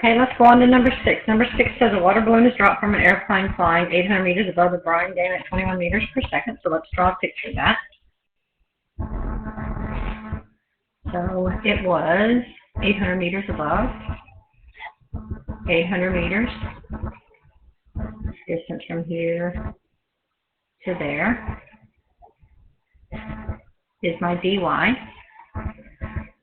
Okay, let's go on to number 6. Number 6 says a water balloon is dropped from an airplane flying 800 meters above the Bryan Dam at 21 meters per second. So let's draw a picture of that. So it was 800 meters above, 800 meters, distance from here to there is my dy,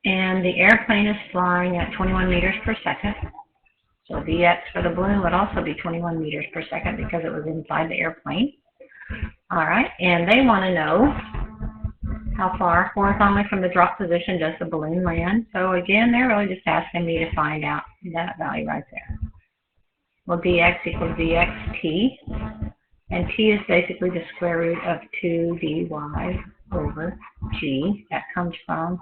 and the airplane is flying at 21 meters per second. So dx for the balloon would also be 21 meters per second because it was inside the airplane. All right, and they want to know how far horizontally from the drop position does the balloon land. So again, they're really just asking me to find out that value right there. Well, dx equals dxt, and t is basically the square root of 2 dy over g. That comes from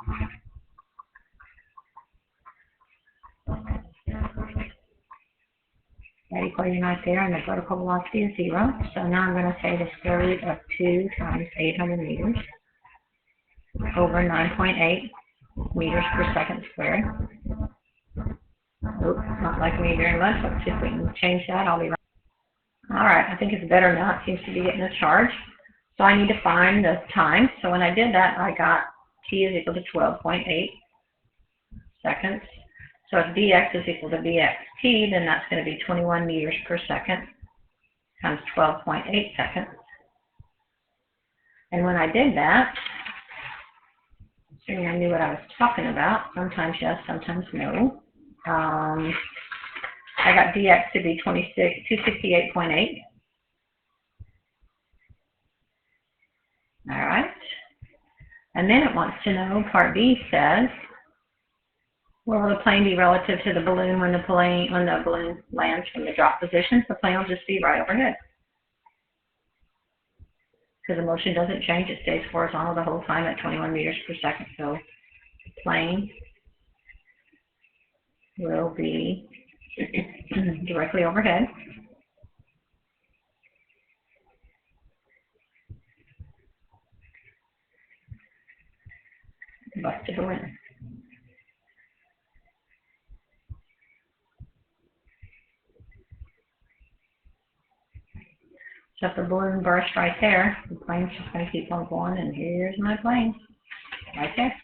that equation right there, and the vertical velocity is 0. So now I'm going to say the square root of 2 times 800 meters over 9.8 meters per second squared. Oops, not liking me very much. Let's see if we can change that. I'll be right. All right, I think it's better now. It seems to be getting a charge. So I need to find the time. So when I did that, I got t is equal to 12.8 seconds. So if dx is equal to dxt, then that's going to be 21 meters per second times 12.8 seconds. And when I did that, assuming I knew what I was talking about, sometimes yes, sometimes no, I got dx to be 268.8. All right. And then it wants to know, part B says, where will the plane be relative to the balloon when the balloon lands from the drop position? The plane will just be right overhead. Because the motion doesn't change, it stays horizontal the whole time at 21 meters per second. So the plane will be directly overhead. Bust the balloon. So if the balloon bursts right there, the plane's just going to keep on going, and here's my plane, right there.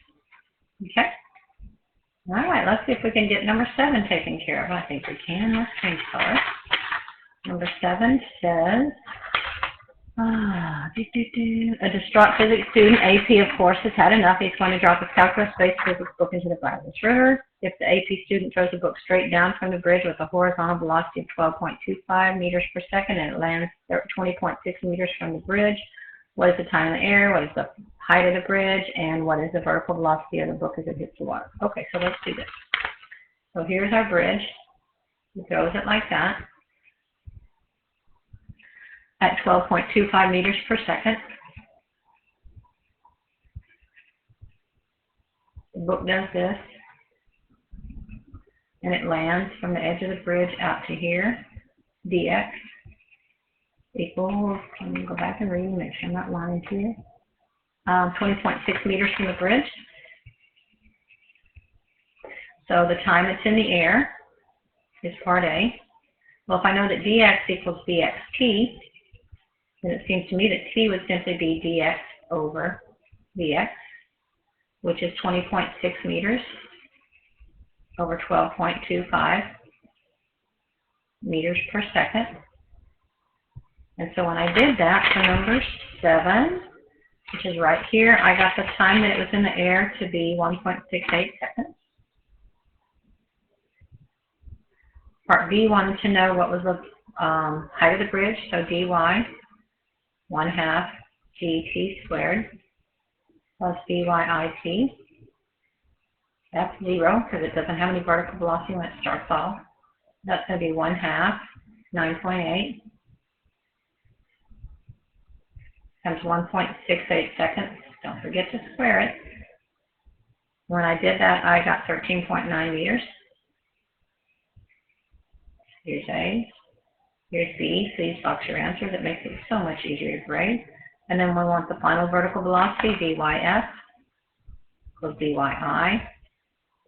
Okay? All right, let's see if we can get number 7 taken care of. I think we can. Let's change color. Number 7 says, a distraught physics student, AP, of course, has had enough. He's going to drop his calculus-based physics book into the Brazos River. If the AP student throws the book straight down from the bridge with a horizontal velocity of 12.25 meters per second and it lands 20.6 meters from the bridge, what is the time in the air, what is the height of the bridge, and what is the vertical velocity of the book as it hits the water? Okay, so let's do this. So here's our bridge. He throws it like that at 12.25 meters per second. The book does this, and it lands from the edge of the bridge out to here. Dx equals, let me go back and read, make sure I'm not lying to you, 20.6 meters from the bridge. So the time it's in the air is part A. Well, if I know that dx equals dxt, then it seems to me that t would simply be dx over dx, which is 20.6 meters over 12.25 meters per second. And so when I did that for number 7, which is right here, I got the time that it was in the air to be 1.68 seconds. Part B wanted to know what was the height of the bridge, so dy 1/2 gt squared plus dyit. That's 0 because it doesn't have any vertical velocity when it starts off. That's going to be 1/2 9.8 times 1.68 seconds. Don't forget to square it. When I did that, I got 13.9 meters. Here's A. Here's B. Please box your answers. It makes it so much easier to grade. And then we want the final vertical velocity, dys equals dyi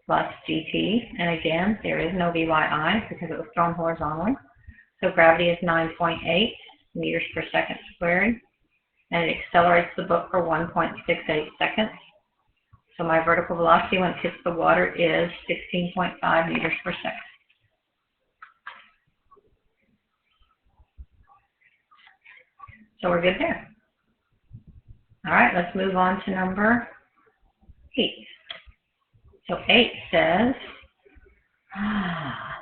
plus GT. And again, there is no VYI because it was thrown horizontally. So gravity is 9.8 meters per second squared. And it accelerates the boat for 1.68 seconds. So my vertical velocity when it hits the water is 16.5 meters per second. So we're good there. All right, let's move on to number 8. So 8 says,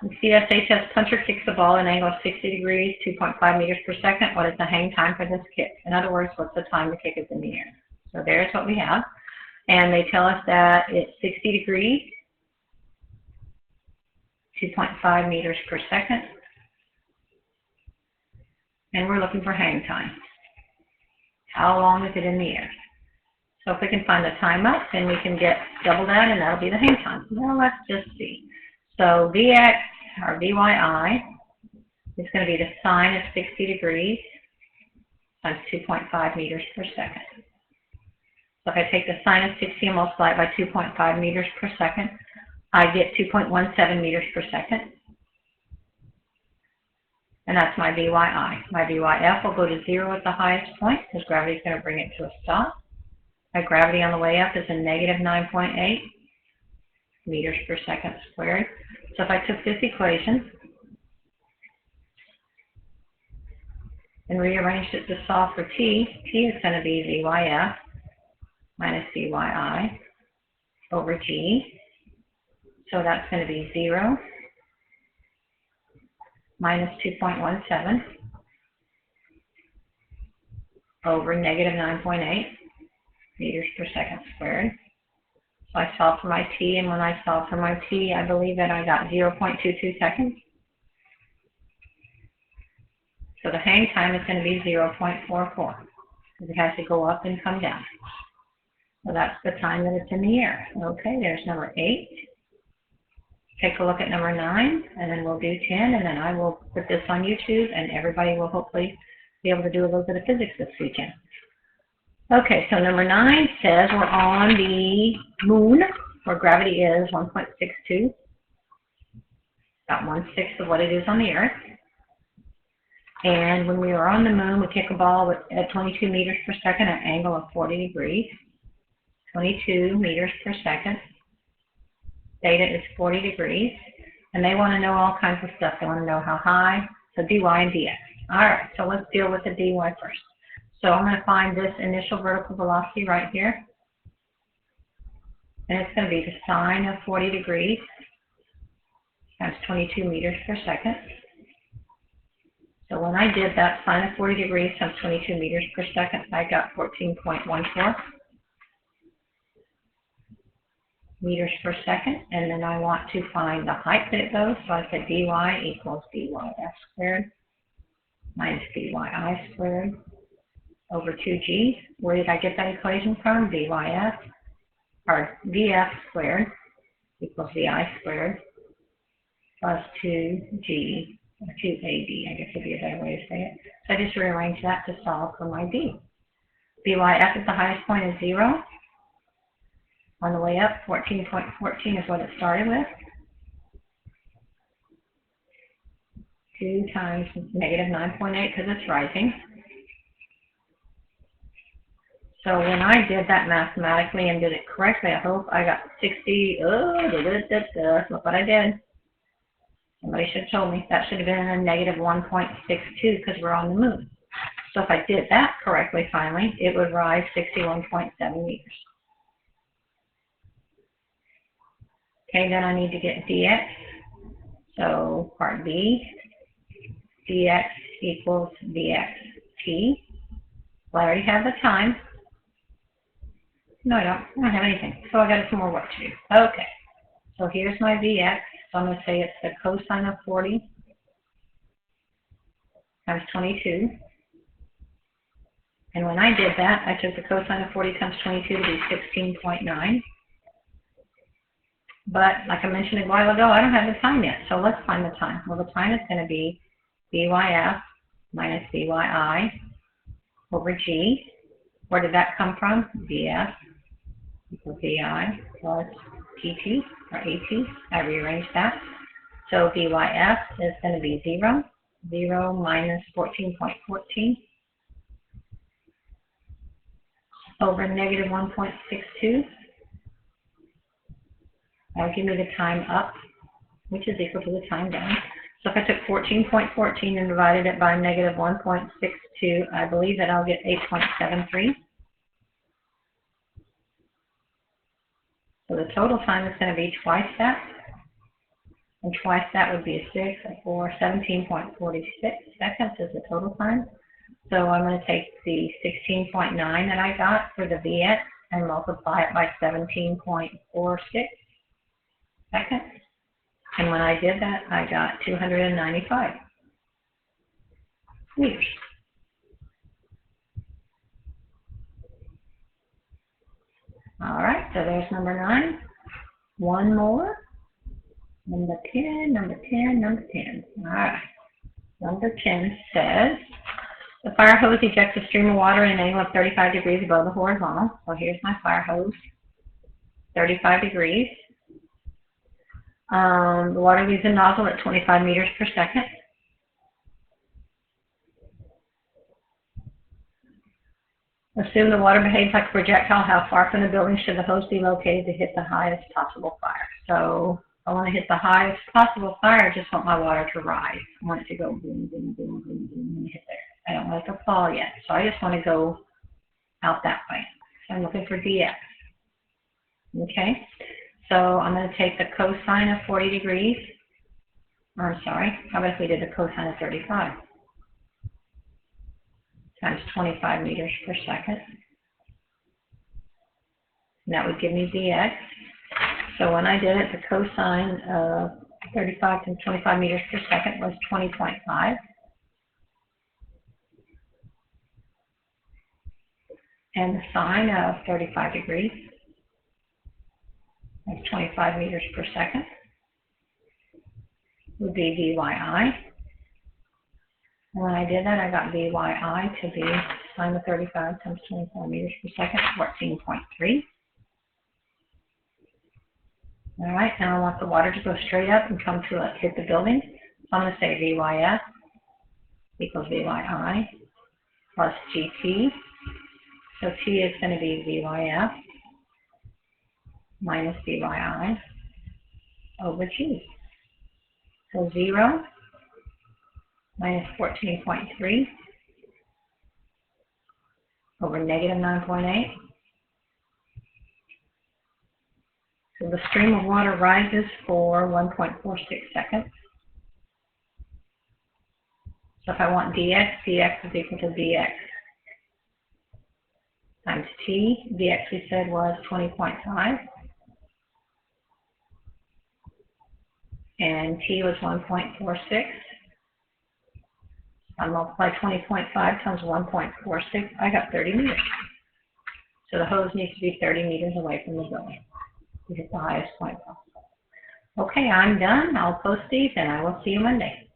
the CSA test puncher kicks the ball at an angle of 60 degrees, 2.5 meters per second. What is the hang time for this kick? In other words, what's the time the kick is in the air? So there's what we have. And they tell us that it's 60 degrees, 2.5 meters per second. And we're looking for hang time. How long is it in the air? So if we can find the time up, then we can get double that, and that'll be the hang time. Well, let's just see. So Vx, or Vyi, is going to be the sine of 60 degrees times 2.5 meters per second. So if I take the sine of 60 and multiply it by 2.5 meters per second, I get 2.17 meters per second. And that's my Vyi. My Vyf will go to 0 at the highest point because gravity is going to bring it to a stop. My gravity on the way up is a negative 9.8 meters per second squared. So if I took this equation and rearranged it to solve for t, t is going to be Vyf minus Vyi over g. So that's going to be 0 minus 2.17 over negative 9.8 meters per second squared. So I solved for my t, and when I solved for my t, I believe that I got 0.22 seconds. So the hang time is going to be 0.44 because it has to go up and come down. So that's the time that it's in the air. Okay, there's number 8. Take a look at number 9, and then we'll do 10, and then I will put this on YouTube, and everybody will hopefully be able to do a little bit of physics this weekend. Okay, so number 9 says we're on the moon, where gravity is 1.62, about 1/6 of what it is on the Earth. And when we were on the moon, we kick a ball at 22 meters per second at an angle of 40 degrees, 22 meters per second. Theta is 40 degrees, and they want to know all kinds of stuff. They want to know how high, so dy and dx. All right, so let's deal with the dy first. So I'm going to find this initial vertical velocity right here, and it's going to be the sine of 40 degrees times 22 meters per second. So when I did that sine of 40 degrees times 22 meters per second, I got 14.14 meters per second, and then I want to find the height that it goes, so I said dy equals dyf squared minus dyi squared over 2g. Where did I get that equation from? Vyf, or vf squared equals vi squared plus 2g, or 2ab, I guess would be a better way to say it. So I just rearranged that to solve for my d. Vyf at the highest point is 0. On the way up, 14.14 is what it started with. 2 times negative 9.8 because it's rising. So when I did that mathematically and did it correctly, I hope I got 60. Look what I did. Somebody should have told me. That should have been a negative 1.62 because we're on the moon. So if I did that correctly finally, it would rise 61.7 meters. Okay, then I need to get dx. So part B, dx equals dxt. Well, I already have the time. No, I don't have anything. So I got some more work to do. Okay, so here's my vx. So I'm going to say it's the cosine of 40 times 22. And when I did that, I took the cosine of 40 times 22 to be 16.9. But like I mentioned a while ago, I don't have the time yet. So let's find the time. Well, the time is going to be Vyf minus Vyi over g. Where did that come from? Vf equals Vi plus gt. or AT. I rearranged that. So VYF is going to be 0. 0 minus 14.14 over negative 1.62. That'll give me the time up, which is equal to the time down. So if I took 14.14 and divided it by negative 1.62, I believe that I'll get 8.73. So the total time is going to be twice that. And twice that would be a 6, and 4, 17.46 seconds is the total time. So I'm going to take the 16.9 that I got for the VX and multiply it by 17.46 seconds. And when I did that, I got 295 meters. All right, so there's number 9. One more. Number 10, number 10, number 10. All right. Number 10 says, the fire hose ejects a stream of water at an angle of 35 degrees above the horizontal. So here's my fire hose, 35 degrees. The water leaves the nozzle at 25 meters per second. Assume the water behaves like a projectile. How far from the building should the hose be located to hit the highest possible fire? So I want to hit the highest possible fire. I just want my water to rise. I want it to go boom, boom, boom, boom, boom, and hit there. I don't want it to fall yet. So I just want to go out that way. So I'm looking for DX. Okay. So I'm going to take the cosine of 40 degrees. Or sorry, how about if we did the cosine of 35? Times 25 meters per second. And that would give me dx. So when I did it, the cosine of 35 times 25 meters per second was 20.5. And the sine of 35 degrees is 25 meters per second would be VYI. And when I did that, I got VYI to be sine of 35 times 25 meters per second, 14.3. All right, now I want the water to go straight up and come to hit the building. So I'm going to say VYF equals VYI plus GT. So T is going to be VYF minus VYI over G. So 0 minus 14.3 over negative 9.8. So the stream of water rises for 1.46 seconds. So if I want dx, dx is equal to dx times t. Dx we said was 20.5. And t was 1.46. I multiply 20.5 times 1.46. I got 30 meters. So the hose needs to be 30 meters away from the building to hit the highest point possible. Okay, I'm done. I'll post these and I will see you Monday.